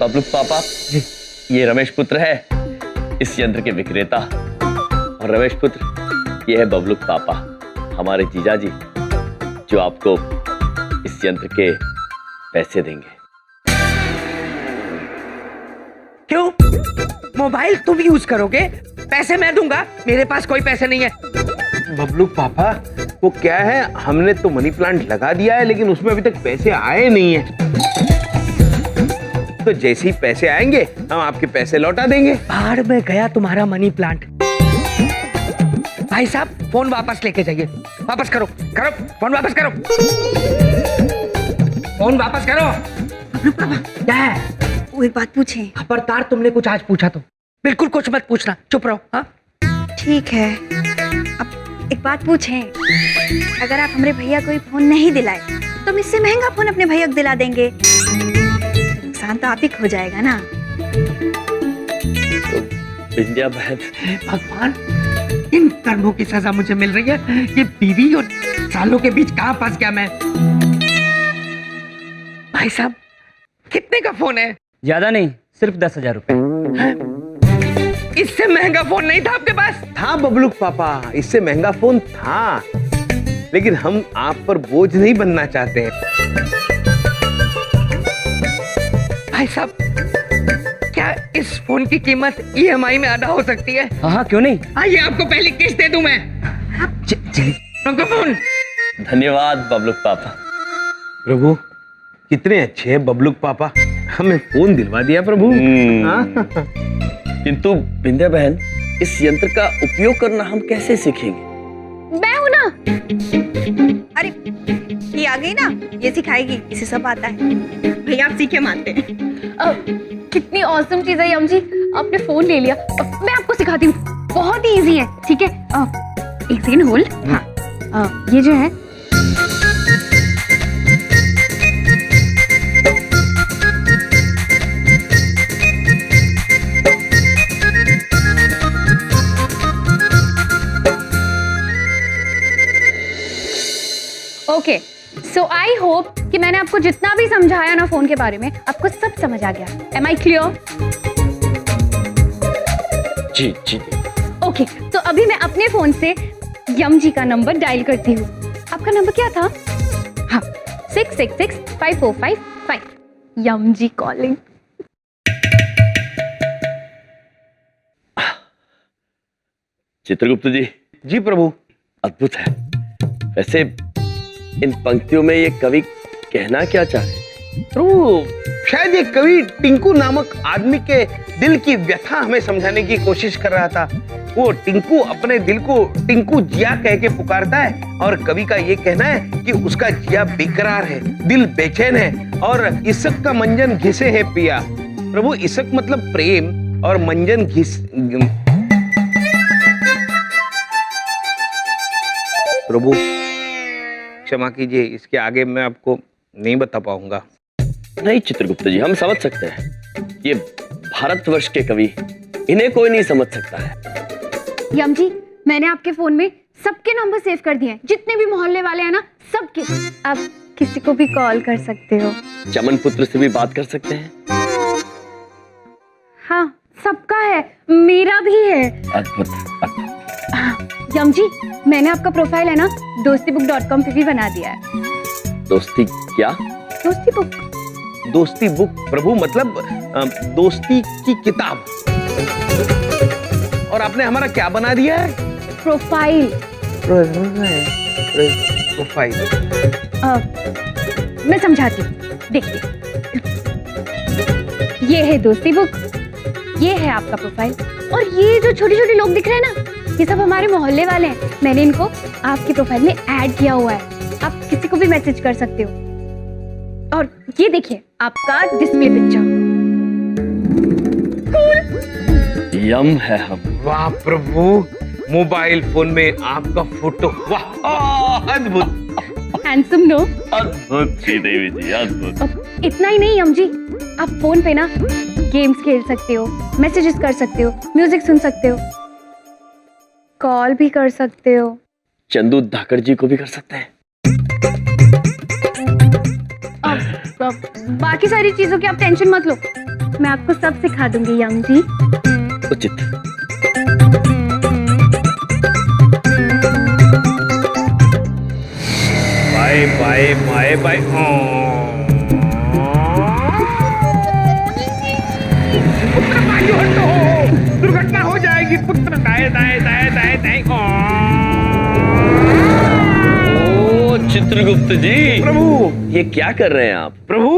बबलू पापा जी, ये रमेश पुत्र है इस यंत्र के विक्रेता, और रमेश पुत्र ये है बबलू पापा, हमारे जीजा जी, जो आपको इस यंत्र के पैसे देंगे। क्यों? मोबाइल तुम यूज करोगे, पैसे मैं दूंगा? मेरे पास कोई पैसे नहीं है। बबलू पापा, वो क्या है, हमने तो मनी प्लांट लगा दिया है लेकिन उसमें अभी तक पैसे आए नहीं है। तो जैसे ही पैसे आएंगे हम आपके पैसे लौटा देंगे। बाहर में गया तुम्हारा मनी प्लांट। भाई साहब, फोन वापस लेके जाइए। वापस करो, करो फोन वापस करो, फोन वापस करो। बबलू पापा, क्या है? वो एक बात पूछें? खबरदार, तुमने कुछ आज पूछा तो बिल्कुल कुछ मत पूछना, चुप रहो। हाँ ठीक है। अब एक बात पूछें, अगर आप हमारे भैया को फोन नहीं दिलाए तो हम इससे महंगा फोन अपने भैया को दिला देंगे। नुकसान तो आप ही हो जाएगा ना। तो विंध्या बहन, भगवान, इन कर्मों की सजा मुझे मिल रही है। ये बीवी और सालों के बीच कहाँ फंस गया मैं। भाई साहब, कितने का फोन है? ज्यादा नहीं, सिर्फ 10,000 रुपए। इससे महंगा फोन नहीं था आपके पास? था बबलू पापा, इससे महंगा फोन था, लेकिन हम आप पर बोझ नहीं बनना चाहते हैं। भाई साहब, क्या इस फोन की कीमत EMI में अदा हो सकती है? हाँ, क्यों नहीं। आइए, आपको पहली किस्त दे दूं मैं। चलिए फोन। धन्यवाद बबलू पापा। प्रभु, कितने अच्छे हैं बबलू पापा, हमें फोन दिलवा दिया प्रभु। हाँ? किंतु विंध्या बहन, इस यंत्र का उपयोग करना हम कैसे सीखेंगे? मैं हूं ना। अरे ये आ गई ना, ये सिखाएगी, इसे सब आता है। भैया आप सीखे मानते हैं। कितनी औसम चीज है यम जी, आपने फोन ले लिया। मैं आपको सिखाती हूँ, बहुत ही इजी है। ठीक है, एक सेकंड होल्ड। हाँ, ये जो है, ओके। सो आई होप कि मैंने आपको जितना भी समझाया ना फोन के बारे में, आपको सब समझ आ गया। Am I clear? जी जी। ओके, तो अभी मैं अपने फोन से यम जी का नंबर डायल करती हूँ। आपका नंबर क्या था? हाँ, 6665455। यम जी कॉलिंग। चित्रगुप्त जी। जी प्रभु। अद्भुत है। वैसे इन पंक्तियों में ये कवि कहना क्या चाह रहे हैं? प्रभु, शायद ये कवि टिंकू नामक आदमी के दिल की व्यथा हमें समझाने की कोशिश कर रहा था। वो टिंकू अपने दिल को टिंकू जिया कह के पुकारता है, और कवि का ये कहना है कि उसका जिया बेकरार है, दिल बेचैन है, और इसक का मंजन घिसे है पिया। प्रभु, इसक मतलब प्रेम और मंजन घिस। प्रभु क्षमा कीजिए, इसके आगे मैं आपको नहीं बता पाऊंगा। नहीं चित्रगुप्त जी, हम समझ सकते हैं। ये भारतवर्ष के कवि, इन्हें कोई नहीं समझ सकता है। यम जी, मैंने आपके फोन में सबके नंबर सेव कर दिए हैं, जितने भी मोहल्ले वाले हैं ना, सबके। आप किसी को भी कॉल कर सकते हो। चमन पुत्र से भी बात कर सकते हैं। हाँ, सबका है, मेरा भी है। अद्भुत अद्भुत। यम जी, मैंने आपका प्रोफाइल है ना dostibook.com पे भी बना दिया है। दोस्ती क्या? दोस्ती बुक। दोस्ती बुक प्रभु, मतलब दोस्ती की किताब। और आपने हमारा क्या बना दिया है? प्रोफाइल। प्रोफाइल। मैं समझाती हूँ, देखिए। ये है दोस्ती बुक, ये है आपका प्रोफाइल, और ये जो छोटे छोटे लोग दिख रहे हैं ना, ये सब हमारे मोहल्ले वाले हैं। मैंने इनको आपकी प्रोफाइल में ऐड किया हुआ है। आप किसी को भी मैसेज कर सकते हो। और ये देखिए आपका डिस्प्ले पिक्चर। यम है हम। वाह प्रभु, मोबाइल फोन में आपका फोटो, वाह अद्भुत। Handsome no? अद्भुत श्रीदेवी जी, अद्भुत। इतना ही नहीं यम जी, आप फोन पे ना गेम्स खेल सकते हो, मैसेजेस कर सकते हो, म्यूजिक सुन सकते हो, कॉल भी कर सकते हो। चंदू धाकड़ जी को भी कर सकते हैं। बाकी सारी चीजों की आप टेंशन मत लो, मैं आपको सब सिखा दूंगी यम जी। उचित। Bye bye bye bye. पुत्र बाजू हटो, दुर्घटना हो जाएगी। पुत्र दाएं दाएं दाएं दाएं दाएं। ओ चित्रगुप्त जी, प्रभु, ये क्या कर रहे हैं आप? प्रभु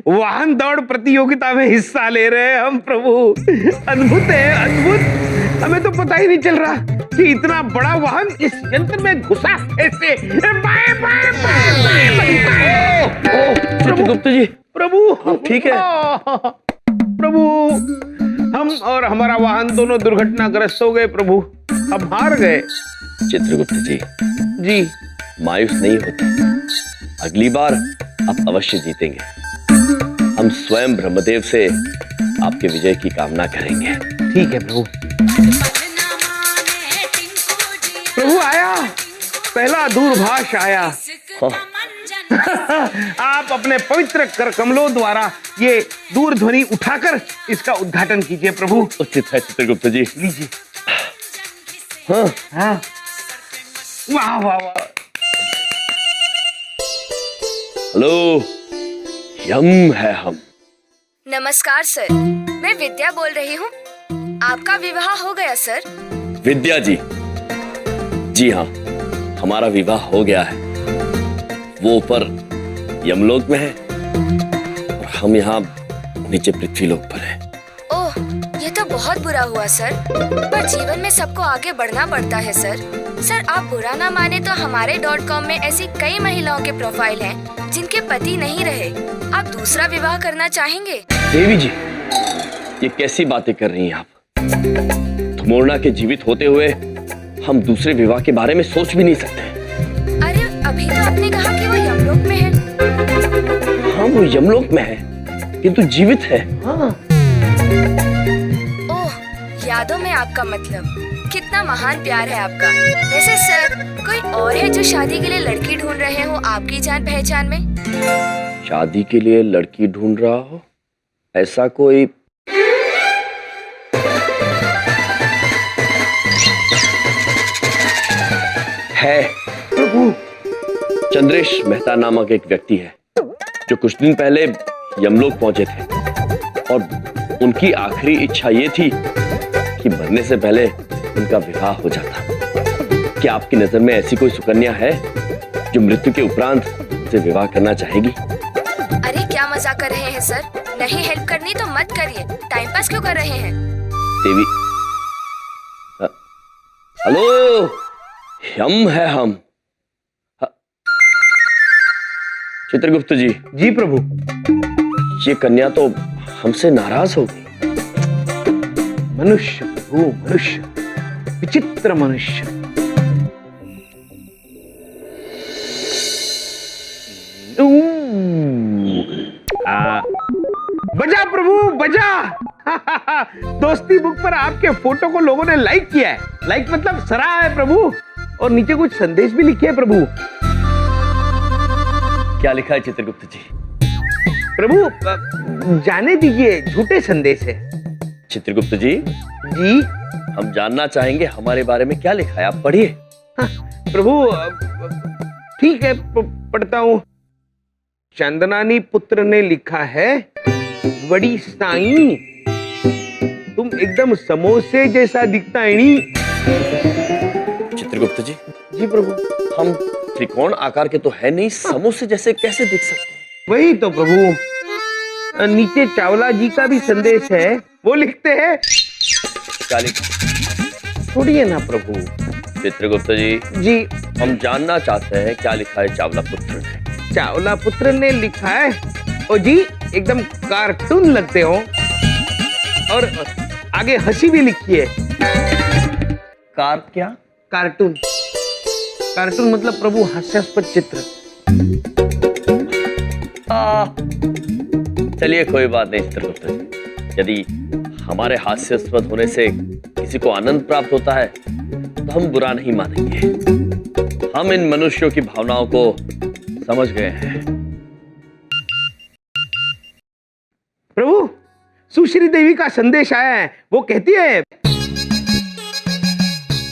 वाहन दौड़ प्रतियोगिता में हिस्सा ले रहे हैं हम। प्रभु अद्भुत है, अद्भुत। हमें तो पता ही नहीं चल रहा कि इतना बड़ा वाहन इस यंत्र में घुसा कैसे। Bye bye bye bye bye. Chitragupta ji, प्रभु आप ठीक है? प्रभु, हम और हमारा वाहन दोनों दुर्घटनाग्रस्त हो गए। प्रभु, हम हार गए। चित्रगुप्त जी, जी, मायूस नहीं होते। अगली बार आप अवश्य जीतेंगे। हम स्वयं ब्रह्मदेव से आपके विजय की कामना करेंगे। ठीक है प्रभु। प्रभु आया, पहला दूरभाष आया। हाँ, आप अपने पवित्र कर कमलों द्वारा ये दूरध्वनि उठाकर इसका उद्घाटन कीजिए प्रभु। उचित है चित्रगुप्त जी। लीजिए। हाँ, हाँ, वाह वाह वाह। हेलो, यम है हम। नमस्कार सर, मैं विद्या बोल रही हूँ। आपका विवाह हो गया सर? विद्या जी, जी हाँ, हमारा विवाह हो गया है। वो ऊपर यमलोक में है और हम यहाँ नीचे पृथ्वीलोक पर हैं। ओह, ये तो बहुत बुरा हुआ सर। पर जीवन में सबको आगे बढ़ना पड़ता है सर। सर आप बुरा ना माने तो हमारे .com में ऐसी कई महिलाओं के प्रोफाइल हैं जिनके पति नहीं रहे। आप दूसरा विवाह करना चाहेंगे? देवी जी, ये कैसी बातें कर रही हैं आप? धुमोरना के जीवित होते हुए हम दूसरे विवाह के बारे में सोच भी नहीं सकते। अरे अभी तो आपने कहा कि वो यमलोक में है। हाँ, वो यमलोक में है किंतु जीवित है। हाँ। ओह, यादों में आपका मतलब। कितना महान प्यार है आपका। वैसे सर, कोई और है जो शादी के लिए लड़की ढूंढ रहे हो आपकी जान पहचान में? शादी के लिए लड़की ढूंढ रहा हो ऐसा कोई? है प्रभु, चंद्रेश मेहता नामक एक व्यक्ति है जो कुछ दिन पहले यमलोक पहुंचे थे और उनकी आखिरी इच्छा ये थी कि मरने से पहले उनका विवाह हो जाता। क्या आपकी नजर में ऐसी कोई सुकन्या है जो मृत्यु के उपरांत उनसे विवाह करना चाहेगी? अरे क्या मजाक कर रहे हैं सर? नहीं हेल्प करनी तो मत करिए। टाइम पास क्यों कर रहे हैं? देवी, हेलो, हम है हम। चित्रगुप्त जी। जी प्रभु। ये कन्या तो हमसे नाराज हो गई। मनुष्य प्रभु, मनुष्य, विचित्र मनुष्य। बजा प्रभु, बजा। दोस्ती बुक पर आपके फोटो को लोगों ने लाइक किया है। लाइक मतलब सराहा है प्रभु, और नीचे कुछ संदेश भी लिखे हैं प्रभु। क्या लिखा है चित्रगुप्त जी? प्रभु जाने दीजिए, झूठे संदेश है। चित्रगुप्त जी, जी हम जानना चाहेंगे हमारे बारे में क्या लिखा है, आप पढ़िए। हाँ, प्रभु ठीक है, पढ़ता हूँ। चंदनानी पुत्र ने लिखा है, बड़ी साईं तुम एकदम समोसे जैसा दिखता है नी। चित्रगुप्त जी, जी प्रभु। हम त्रिकोण आकार के तो है नहीं, समोसे जैसे कैसे दिख सकते हैं? वही तो प्रभु। नीचे चावला जी का भी संदेश है, वो लिखते हैं। क्या लिखा? छोड़िए ना प्रभु। चित्रगुप्त जी, जी हम जानना चाहते हैं क्या लिखा है चावला पुत्र ने। चावला पुत्र ने लिखा है, ओ जी एकदम कार्टून लगते हो, और आगे हंसी भी लिखी है। क्या? कार्टून। कार्टून मतलब प्रभु हास्यास्पद चित्र। चलिए कोई बात नहीं चित्रगुप्त जी, यदि हमारे हास्यास्पद होने से किसी को आनंद प्राप्त होता है तो हम बुरा नहीं मानेंगे। हम इन मनुष्यों की भावनाओं को समझ गए हैं। प्रभु सुश्री देवी का संदेश आया है। वो कहती है,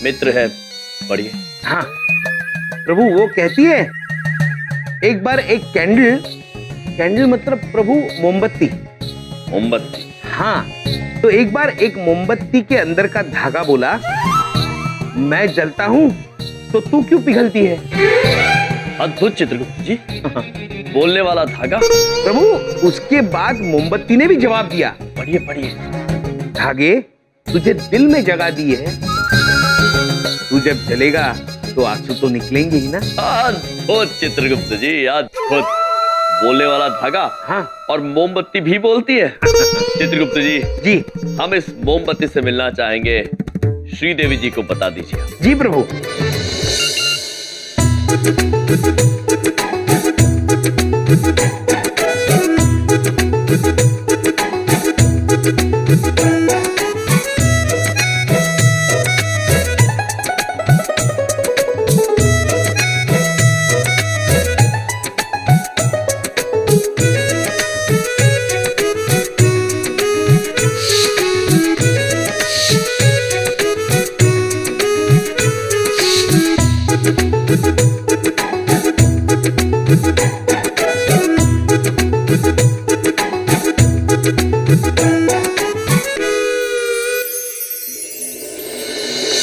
मित्र है, पढ़िए। हाँ प्रभु, वो कहती है, एक बार एक कैंडल मतलब प्रभु मोमबत्ती। मोमबत्ती। हाँ, तो एक बार एक मोमबत्ती के अंदर का धागा बोला, मैं जलता हूँ तो तू क्यों पिघलती है? अद्भुत चित्रगुप्त जी। बोलने वाला धागा। प्रभु, उसके बाद मोमबत्ती ने भी जवाब दिया, पढ़िए पढ़िए। धागे, तुझे दिल में जगह दी है, तू जब जलेगा तो आंसू तो निकलेंगे ही ना। अद्भुत चित्रगुप्त जी, अद्भुत। बोलने वाला धागा, हाँ, और मोमबत्ती भी बोलती है। चित्रगुप्त जी, जी हम इस मोमबत्ती से मिलना चाहेंगे, श्रीदेवी जी को बता दीजिए। जी प्रभु।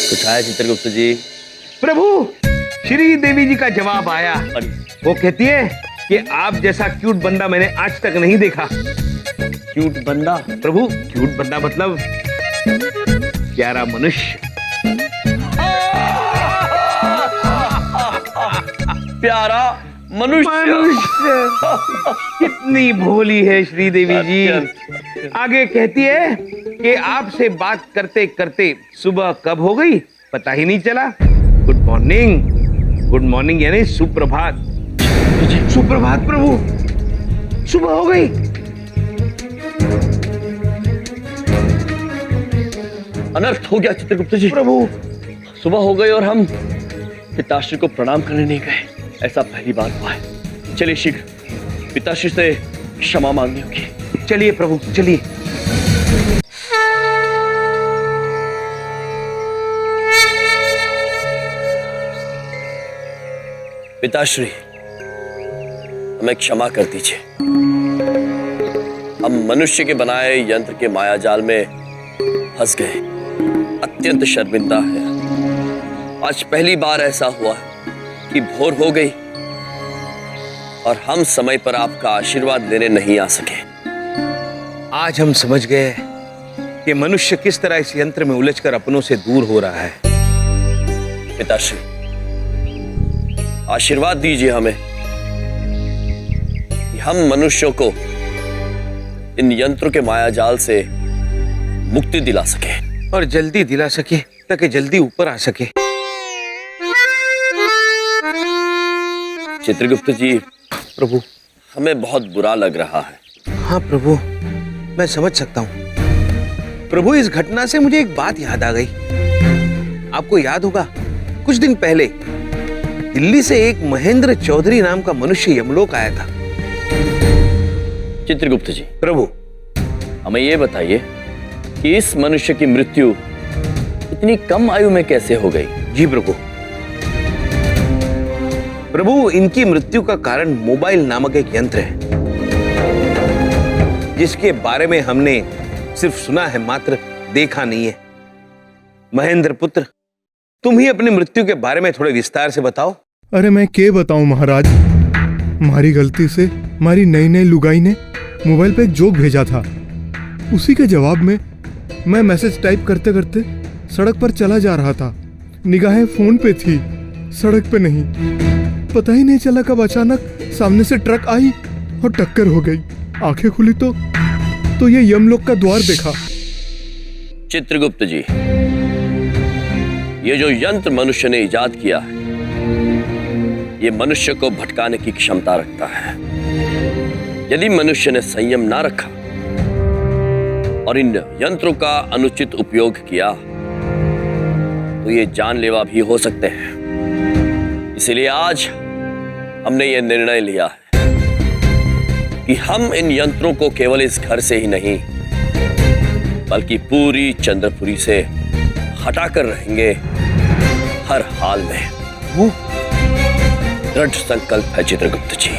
कुछ आया चित्रगुप्त जी? प्रभु, श्री देवी जी का जवाब आया। पढ़िए। वो कहती है कि आप जैसा क्यूट बंदा मैंने आज तक नहीं देखा। क्यूट बंदा? प्रभु, क्यूट बंदा मतलब प्यारा मनुष्य। प्यारा मनुष्य। कितनी भोली है श्री देवी जी। अत्यंत। आगे कहती है कि आपसे बात करते करते सुबह कब हो गई पता ही नहीं चला। Good morning. गुड मॉर्निंग यानी सुप्रभात। सुप्रभात प्रभु, सुबह हो गई। अनर्थ हो गया चित्रगुप्त जी। प्रभु, सुबह हो गई और हम पिताश्री को प्रणाम करने नहीं गए। ऐसा पहली बार हुआ है। चलिए शीघ्र पिताश्री से क्षमा मांगनी होगी। चलिए प्रभु, चलिए। पिताश्री, हमें क्षमा कर दीजिए। हम मनुष्य के बनाए यंत्र के मायाजाल में फंस गए। अत्यंत शर्मिंदा है। आज पहली बार ऐसा हुआ है कि भोर हो गई और हम समय पर आपका आशीर्वाद लेने नहीं आ सके। आज हम समझ गए कि मनुष्य किस तरह इस यंत्र में उलझकर अपनों से दूर हो रहा है। पिताश्री, आशीर्वाद दीजिए हमें कि हम मनुष्यों को इन यंत्रों के मायाजाल से मुक्ति दिला सके और जल्दी दिला सके ताकि जल्दी ऊपर आ सके। चित्रगुप्त जी, प्रभु, हमें बहुत बुरा लग रहा है। हाँ प्रभु, मैं समझ सकता हूँ। प्रभु, इस घटना से मुझे एक बात याद आ गई। आपको याद होगा, कुछ दिन पहले दिल्ली से एक महेंद्र चौधरी नाम का मनुष्य यमलोक आया था। चित्रगुप्त जी, प्रभु, हमें ये बताइए कि इस मनुष्य की मृत्यु इतनी कम आयु में कैसे हो गई? जी प्रभु। प्रभु, इनकी मृत्यु का कारण मोबाइल नामक एक यंत्र है, जिसके बारे में हमने सिर्फ सुना है, मात्र देखा नहीं है। महेंद्र पुत्र, तुम ही अपनी मृत्यु के बारे में थोड़े विस्तार से बताओ। अरे मैं क्या बताऊं महाराज, मारी गलती से मारी नई नई लुगाई ने मोबाइल पे एक जोक भेजा था। उसी के जवाब में मैं मैसेज टाइप करते करते सड़क पर चला जा रहा था। निगाहें फोन पे थी, सड़क पे नहीं। पता ही नहीं चला कब अचानक सामने से ट्रक आई और टक्कर हो गई। आंखें खुली तो ये यमलोक का द्वार देखा। चित्रगुप्त जी, ये जो यंत्र मनुष्य ने इजाद किया है, ये मनुष्य को भटकाने की क्षमता रखता है। यदि मनुष्य ने संयम ना रखा और इन यंत्रों का अनुचित उपयोग किया तो ये जानलेवा भी हो सकते हैं। इसलिए आज हमने ये निर्णय लिया है कि हम इन यंत्रों को केवल इस घर से ही नहीं बल्कि पूरी चंद्रपुरी से हटाकर रहेंगे हर हाल में। दृढ़ संकल्प है चित्रगुप्त जी।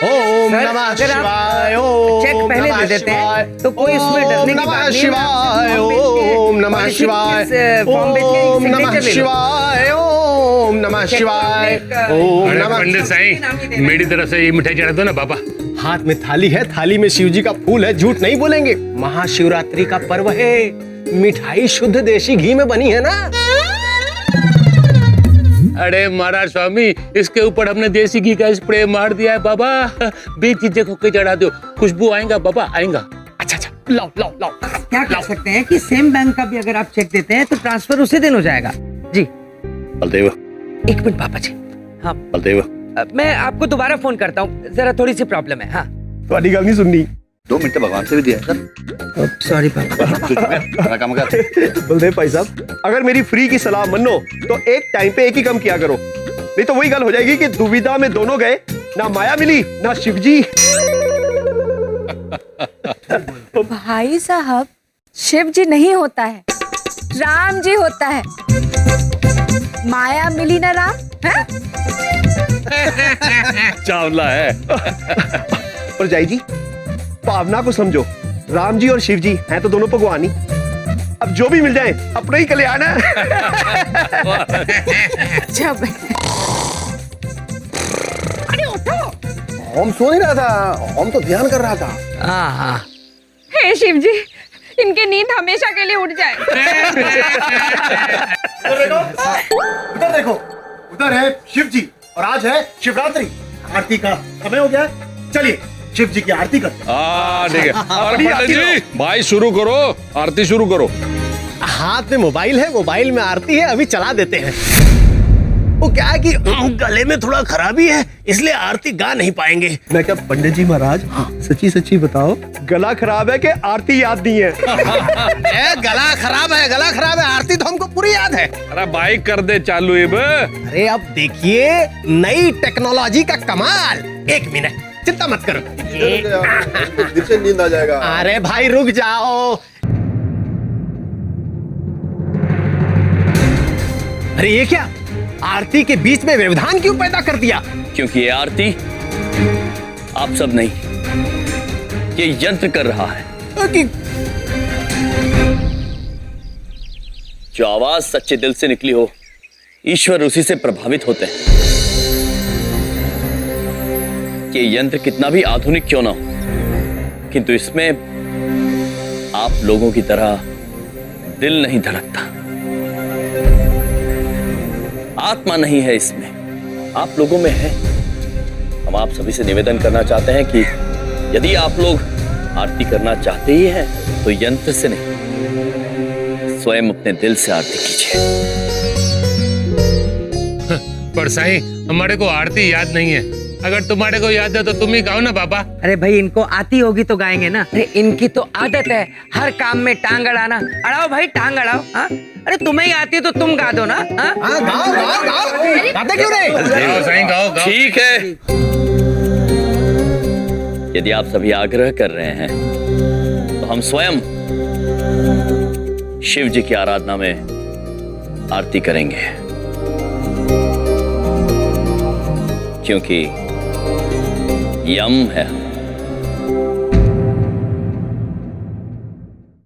ओम सर, नमः अगर आप शिवाय। ओम चेक पहले नमः दे देते हैं, शिवाय। तो कोई इसमें डरने की ओम बात नमः नहीं है। शिवाय। मैं ओम नमः पॉलिसी शिवाय। किस फॉर्म बेच के ओम नमः signature ले लो। शिवाय। ओम नमः चेक शिवाय। तो आपने ओम अरे नमः। पंडित साईं, मेरी तरफ से ये मिठाई चढ़ा दो ना बाबा। हाथ में थाली है, थाली में शिव जी का फूल है, झूठ नहीं बोलेंगे। महाशिवरात्रि का पर्व है, मिठाई शुद्ध देसी घी में बनी है ना। अरे महाराज स्वामी, इसके ऊपर हमने देसी घी का स्प्रे मार दिया है बाबा। बीच चीजें को के चढ़ा दो, खुशबू आएगा बाबा, आएगा। अच्छा अच्छा, लाओ लाओ लाओ। क्या कर सकते हैं कि सेम बैंक का भी अगर आप चेक देते हैं तो ट्रांसफर उसी दिन हो जाएगा। जी बलदेव, एक मिनट पापा जी। हाँ, बलदेव, मैं आपको दोबारा फोन करता हूँ, जरा थोड़ी सी प्रॉब्लम है। हाँ तुम्हारी गल नहीं सुननी। 2 मिनट भगवान से भी दिया सर। सॉरी पापा। काम कर। बलदेव भाई साहब, अगर मेरी फ्री की सलाह मानो तो एक टाइम पे एक ही काम किया करो, नहीं तो वही गल हो जाएगी कि दुविधा में दोनों गए, ना माया मिली ना शिव जी। भाई साहब, शिव जी नहीं होता है, राम जी होता है। माया मिली ना राम है? चावला है। पर जाई जी, भावना को समझो, राम जी और शिव जी हैं तो दोनों भगवान ही। अब जो भी मिल जाए अपना ही कल्याण है। जब हम सो नहीं रहा था, हम तो ध्यान कर रहा था। हाँ हाँ, हे शिव जी, इनकी नींद हमेशा के लिए उड़ जाए। उधर देखो, उधर है शिव जी और आज है शिवरात्रि। आरती का समय हो गया है, चलिए शिव जी की आरती करते हैं। ठीक है। अरे पंडित जी, भाई शुरू करो, आरती शुरू करो। हाथ में मोबाइल है, मोबाइल में आरती है, अभी चला देते हैं। वो क्या है कि गले में थोड़ा खराबी है, इसलिए आरती गा नहीं पाएंगे। मैं क्या पंडित जी महाराज, सच्ची सच्ची बताओ, गला खराब है कि आरती याद नहीं है? गला खराब है, गला खराब है, आरती तो हमको पूरी याद है। अरे भाई कर दे चालू अब। अरे अब देखिए नई टेक्नोलॉजी का कमाल। 1 मिनट, चिंता मत करो। दिल से नींद आ जाएगा। अरे भाई रुक जाओ। अरे ये क्या, आरती के बीच में व्यवधान क्यों पैदा कर दिया? क्योंकि ये आरती आप सब नहीं, ये यंत्र कर रहा है। जो आवाज सच्चे दिल से निकली हो, ईश्वर उसी से प्रभावित होते हैं। ये यंत्र कितना भी आधुनिक क्यों ना हो, किंतु इसमें आप लोगों की तरह दिल नहीं धड़कता, आत्मा नहीं है इसमें, आप लोगों में है। हम आप सभी से निवेदन करना चाहते हैं कि यदि आप लोग आरती करना चाहते ही हैं तो यंत्र से नहीं, स्वयं अपने दिल से आरती कीजिए। पर साईं, हमारे को आरती याद नहीं है। अगर तुम्हारे को याद है तो तुम ही गाओ ना बाबा। अरे भाई, इनको आती होगी तो गाएंगे ना। अरे इनकी तो आदत है हर काम में टांग अड़ाना। अड़ाओ भाई, टांग अड़ाओ। हाँ, अरे तुम्हें ही आती है तो तुम गा दो ना। हाँ, गाओ गाओ गाओ, गाते क्यों नहीं? गाओ साईं, गाओ गाओ। ठीक है, यदि आप सभी आग्रह कर रहे हैं तो हम स्वयं शिव जी की आराधना में आरती करेंगे, क्योंकि यम है।